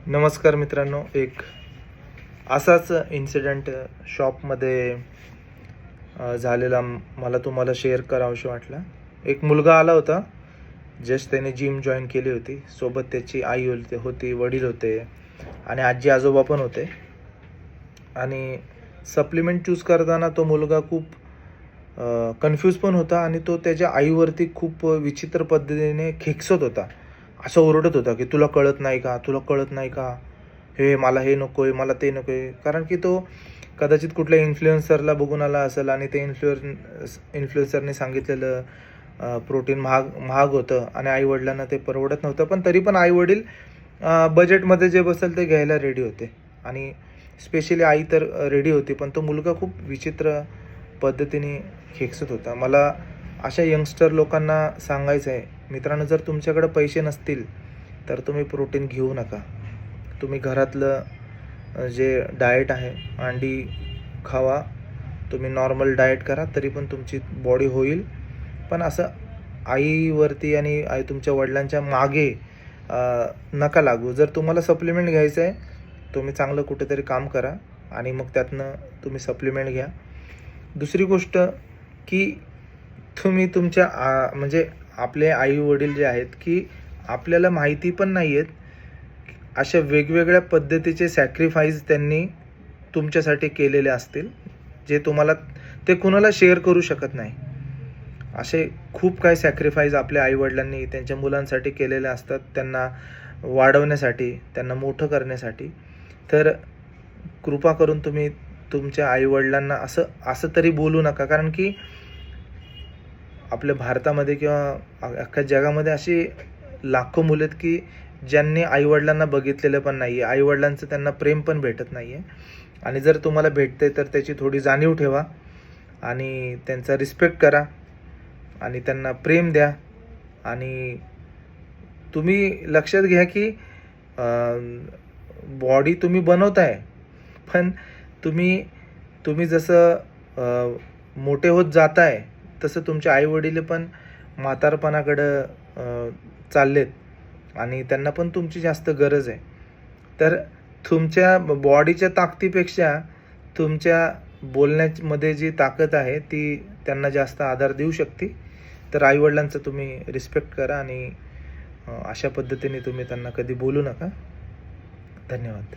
नमस्कार मित्रांनो, एक असाच इन्सिडेंट शॉपमध्ये झालेला मला तुम्हाला शेअर करावंसं वाटला. एक मुलगा आला होता. जस्ट त्याने जिम जॉईन केली होती. सोबत त्याची आई होती, वडील होते आणि आजी आजोबा पण होते. आणि सप्लिमेंट चूज करताना तो मुलगा खूप कन्फ्यूज पण होता आणि तो त्याच्या आईवरती खूप विचित्र पद्धतीने खेकसत होता. असं ओरडत होता की तुला कळत नाही का, तुला कळत नाही का, हे मला हे नको आहे, मला ते नको आहे. कारण की तो कदाचित कुठल्या इन्फ्लुएन्सरला बघून आला असेल आणि ते इन्फ्लुएन्सरने सांगितलेलं प्रोटीन महाग महाग होतं आणि आईवडिलांना ते परवडत नव्हतं. पण तरी पण आईवडील बजेटमध्ये जे बसेल ते घ्यायला रेडी होते आणि स्पेशली आई तर रेडी होती. पण तो मुलगा खूप विचित्र पद्धतीने खेकसत होता. मला अशा यंगस्टर लोकांना सांगायचं आहे, मित्रांनो, जर तुमच्याकडे पैसे नसतील तर तुम्ही प्रोटीन घेऊ नका. तुम्ही घरातलं जे डाएट आहे, अंडी खावा, तुम्ही नॉर्मल डाएट करा, तरी पण तुमची बॉडी होईल. पण असं आईवरती आणि तुमच्या वडिलांच्या मागे नका लागू. जर तुम्हाला सप्लिमेंट घ्यायचं आहे, तुम्ही चांगलं कुठेतरी काम करा आणि मग त्यातनं तुम्ही सप्लिमेंट घ्या. दुसरी गोष्ट की तुम्ही तुमच्या म्हणजे आपले आई-वडील जे आहेत, की आपल्याला माहिती पण नाही आहेत, अशा वेगवेगळ्या पद्धतीचे सॅक्रिफाईस त्यांनी तुमच्यासाठी केलेले असतील, जे तुम्हाला ते कुणाला शेअर करू शकत नाही. असे खूप काही सॅक्रिफाईस आपल्या आई-वडिलांनी त्यांच्या मुलांसाठी केलेले असतात, त्यांना वाढवण्यासाठी, त्यांना मोठं करण्यासाठी. तर कृपा करून तुम्ही तुमच्या आई-वडिलांना असं तरी बोलू नका. कारण की आपल्या भारतामध्ये किंवा अख्ख्या जगामध्ये अशी लाखो मुलं आहेत की ज्यांनी आईवडिलांना बघितलेलं पण नाही आहे. आईवडिलांचं त्यांना प्रेम पण भेटत नाही आहे. आणि जर तुम्हाला भेटते तर त्याची थोडी जाणीव ठेवा आणि त्यांचा रिस्पेक्ट करा आणि त्यांना प्रेम द्या. आणि तुम्ही लक्षात घ्या की बॉडी तुम्ही बनवताय, पण तुम्ही जसं मोठे होत जाताय तसं तुमचे आईवडील पण म्हातारपणाकडं चाललेत आणि त्यांना पण तुमची जास्त गरज आहे. तर तुमच्या बॉडीच्या ताकदीपेक्षा तुमच्या बोलण्यामध्ये जी ताकद आहे ती त्यांना जास्त आधार देऊ शकते. तर आईवडिलांचं तुम्ही रिस्पेक्ट करा आणि अशा पद्धतीने तुम्ही त्यांना कधी बोलू नका. धन्यवाद.